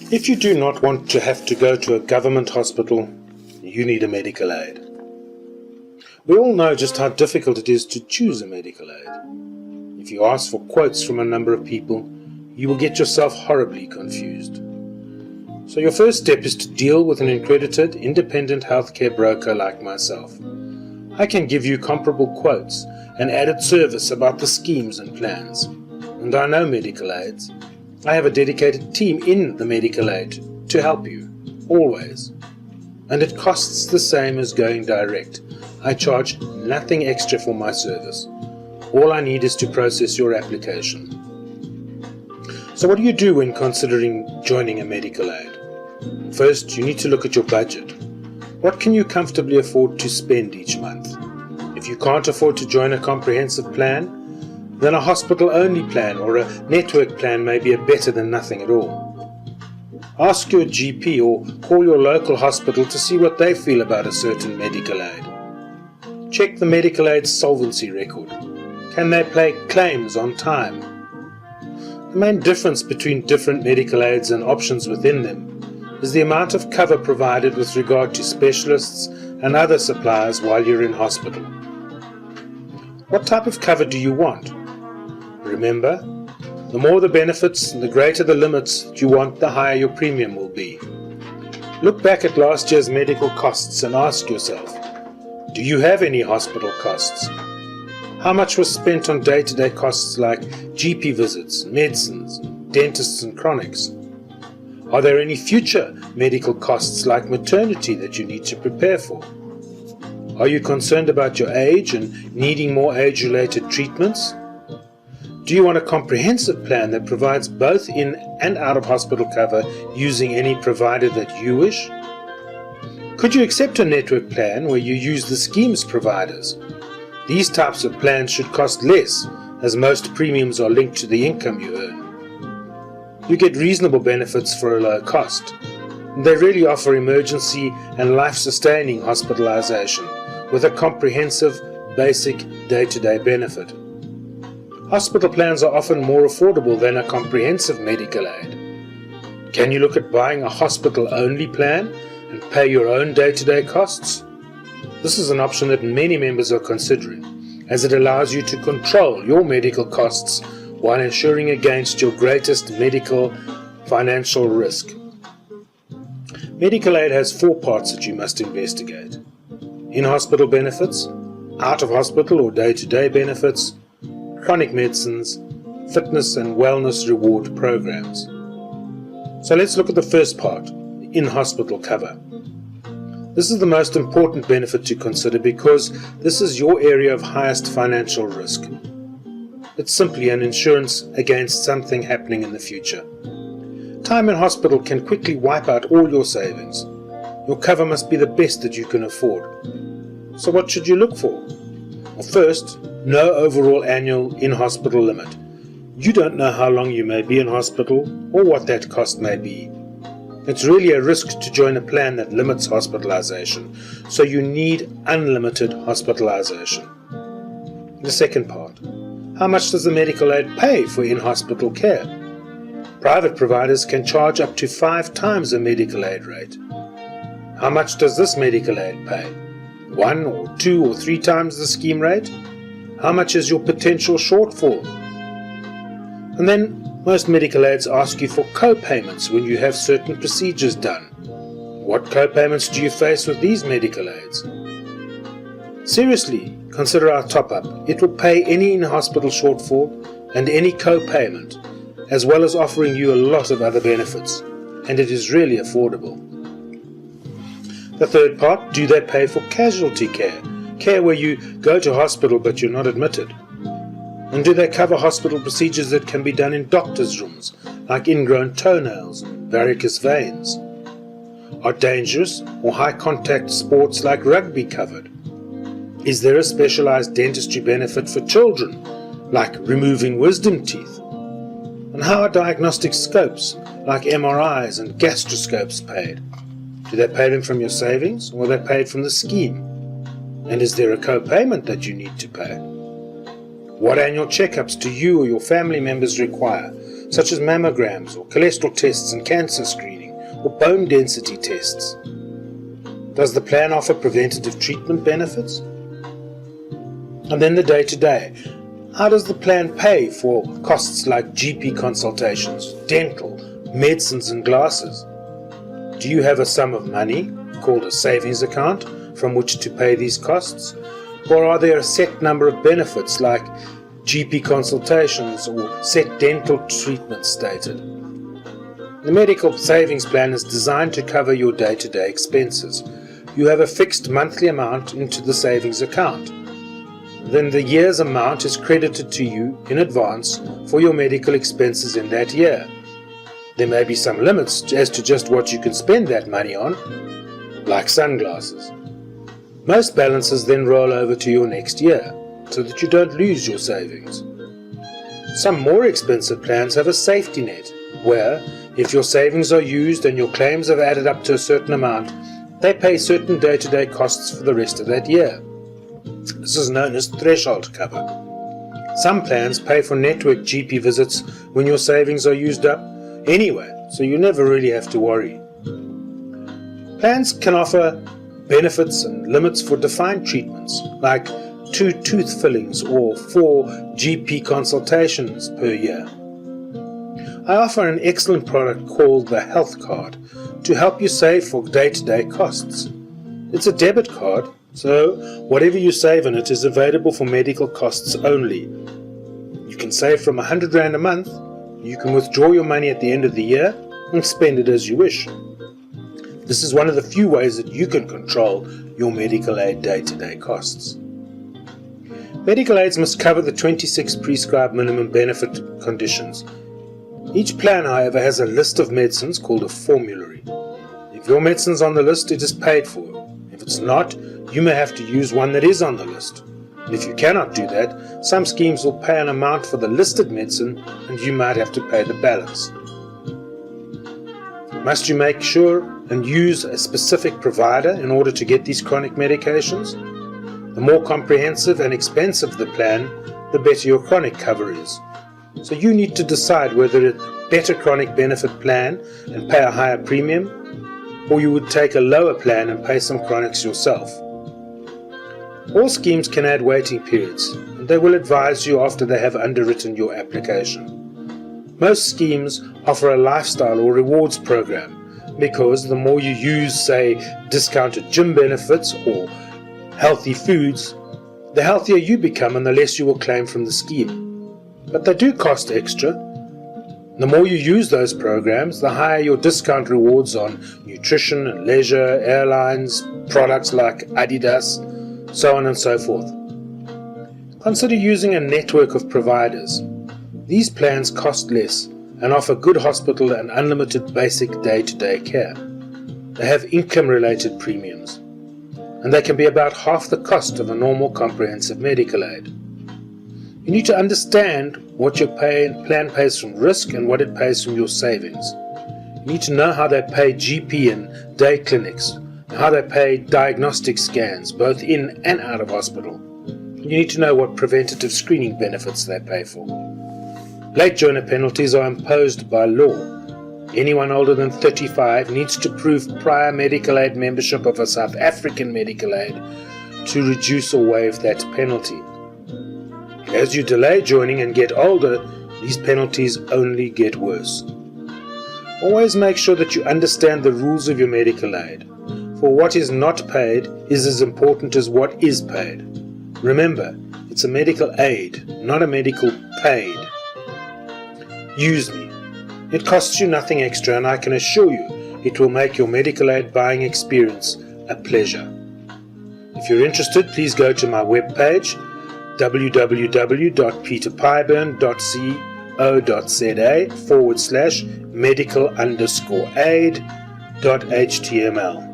If you do not want to have to go to a government hospital, you need a medical aid. We all know just how difficult it is to choose a medical aid. If you ask for quotes from a number of people, you will get yourself horribly confused. So your first step is to deal with an accredited, independent healthcare broker like myself. I can give you comparable quotes and added service about the schemes and plans. And I know medical aids. I have a dedicated team in the medical aid to help you, always. And it costs the same as going direct. I charge nothing extra for my service. All I need is to process your application. So what do you do when considering joining a medical aid? First, you need to look at your budget. What can you comfortably afford to spend each month? If you can't afford to join a comprehensive plan, then a hospital-only plan or a network plan may be better than nothing at all. Ask your GP or call your local hospital to see what they feel about a certain medical aid. Check the medical aid's solvency record. Can they pay claims on time? The main difference between different medical aids and options within them is the amount of cover provided with regard to specialists and other suppliers while you're in hospital. What type of cover do you want? Remember, the more the benefits and the greater the limits that you want, the higher your premium will be. Look back at last year's medical costs and ask yourself, do you have any hospital costs? How much was spent on day-to-day costs like GP visits, medicines, dentists and chronics? Are there any future medical costs like maternity that you need to prepare for? Are you concerned about your age and needing more age-related treatments? Do you want a comprehensive plan that provides both in and out of hospital cover using any provider that you wish? Could you accept a network plan where you use the scheme's providers? These types of plans should cost less, as most premiums are linked to the income you earn. You get reasonable benefits for a low cost. They really offer emergency and life-sustaining hospitalization with a comprehensive, basic, day-to-day benefit. Hospital plans are often more affordable than a comprehensive medical aid. Can you look at buying a hospital-only plan and pay your own day-to-day costs? This is an option that many members are considering, as it allows you to control your medical costs while ensuring against your greatest medical financial risk. Medical aid has 4 parts that you must investigate: in-hospital benefits, out-of-hospital or day-to-day benefits, chronic medicines, fitness and wellness reward programs. So let's look at the first part, in-hospital cover. This is the most important benefit to consider because this is your area of highest financial risk. It's simply an insurance against something happening in the future. Time in hospital can quickly wipe out all your savings. Your cover must be the best that you can afford. So what should you look for? Well, first, no overall annual in-hospital limit. You don't know how long you may be in hospital or what that cost may be. It's really a risk to join a plan that limits hospitalization, so you need unlimited hospitalization. The second part, how much does the medical aid pay for in-hospital care? Private providers can charge up to 5 times the medical aid rate. How much does this medical aid pay? 1 or 2 or 3 times the scheme rate? How much is your potential shortfall? And then most medical aids ask you for co-payments when you have certain procedures done. What co-payments do you face with these medical aids? Seriously, consider our top-up. It will pay any in-hospital shortfall and any co-payment, as well as offering you a lot of other benefits, and it is really affordable. The third part, do they pay for casualty care? Care where you go to hospital but you're not admitted. And do they cover hospital procedures that can be done in doctors' rooms, like ingrown toenails, varicose veins? Are dangerous or high-contact sports like rugby covered? Is there a specialized dentistry benefit for children, like removing wisdom teeth? And how are diagnostic scopes, like MRIs and gastroscopes, paid? Do they pay them from your savings, or are they paid from the scheme? And is there a co-payment that you need to pay? What annual checkups do you or your family members require, such as mammograms or cholesterol tests and cancer screening? or bone density tests? Does the plan offer preventative treatment benefits? And then the day-to-day. How does the plan pay for costs like GP consultations, dental, medicines and glasses? Do you have a sum of money, called a savings account, from which to pay these costs? Or are there a set number of benefits like GP consultations or set dental treatments stated? The medical savings plan is designed to cover your day-to-day expenses. You have a fixed monthly amount into the savings account. Then the year's amount is credited to you in advance for your medical expenses in that year. There may be some limits as to just what you can spend that money on, like sunglasses. Most balances then roll over to your next year, so that you don't lose your savings. Some more expensive plans have a safety net, where, if your savings are used and your claims have added up to a certain amount, they pay certain day-to-day costs for the rest of that year. This is known as threshold cover. Some plans pay for network GP visits when your savings are used up anyway, so you never really have to worry. Plans can offer benefits and limits for defined treatments, like 2 tooth fillings or 4 GP consultations per year. I offer an excellent product called the Health Card to help you save for day-to-day costs. It's a debit card, so whatever you save in it is available for medical costs only. You can save from R100 a month. You can withdraw your money at the end of the year and spend it as you wish. This is one of the few ways that you can control your medical aid day-to-day costs. Medical aids must cover the 26 prescribed minimum benefit conditions. Each plan, however, has a list of medicines called a formulary. If your medicine's on the list, it is paid for. If it's not, you may have to use one that is on the list. If you cannot do that, some schemes will pay an amount for the listed medicine and you might have to pay the balance. Must you make sure and use a specific provider in order to get these chronic medications? The more comprehensive and expensive the plan, the better your chronic cover is. So you need to decide whether a better chronic benefit plan and pay a higher premium, or you would take a lower plan and pay some chronics yourself. All schemes can add waiting periods, and they will advise you after they have underwritten your application. Most schemes offer a lifestyle or rewards program, because the more you use, say, discounted gym benefits or healthy foods, the healthier you become and the less you will claim from the scheme. But they do cost extra. The more you use those programs, the higher your discount rewards on nutrition and leisure, airlines, products like Adidas, so on and so forth. Consider using a network of providers. These plans cost less and offer good hospital and unlimited basic day-to-day care. They have income-related premiums, and they can be about half the cost of a normal comprehensive medical aid. You need to understand what your plan pays from risk and what it pays from your savings. You need to know how they pay GP and day clinics, and how they pay diagnostic scans, both in and out of hospital. You need to know what preventative screening benefits they pay for. Late joiner penalties are imposed by law. Anyone older than 35 needs to prove prior medical aid membership of a South African medical aid to reduce or waive that penalty. As you delay joining and get older, these penalties only get worse. Always make sure that you understand the rules of your medical aid, for what is not paid is as important as what is paid. Remember, it's a medical aid, not a medical paid. Use me. It costs you nothing extra, and I can assure you it will make your medical aid buying experience a pleasure. If you're interested, please go to my webpage www.peterpyburn.co.za/medical_aid.html.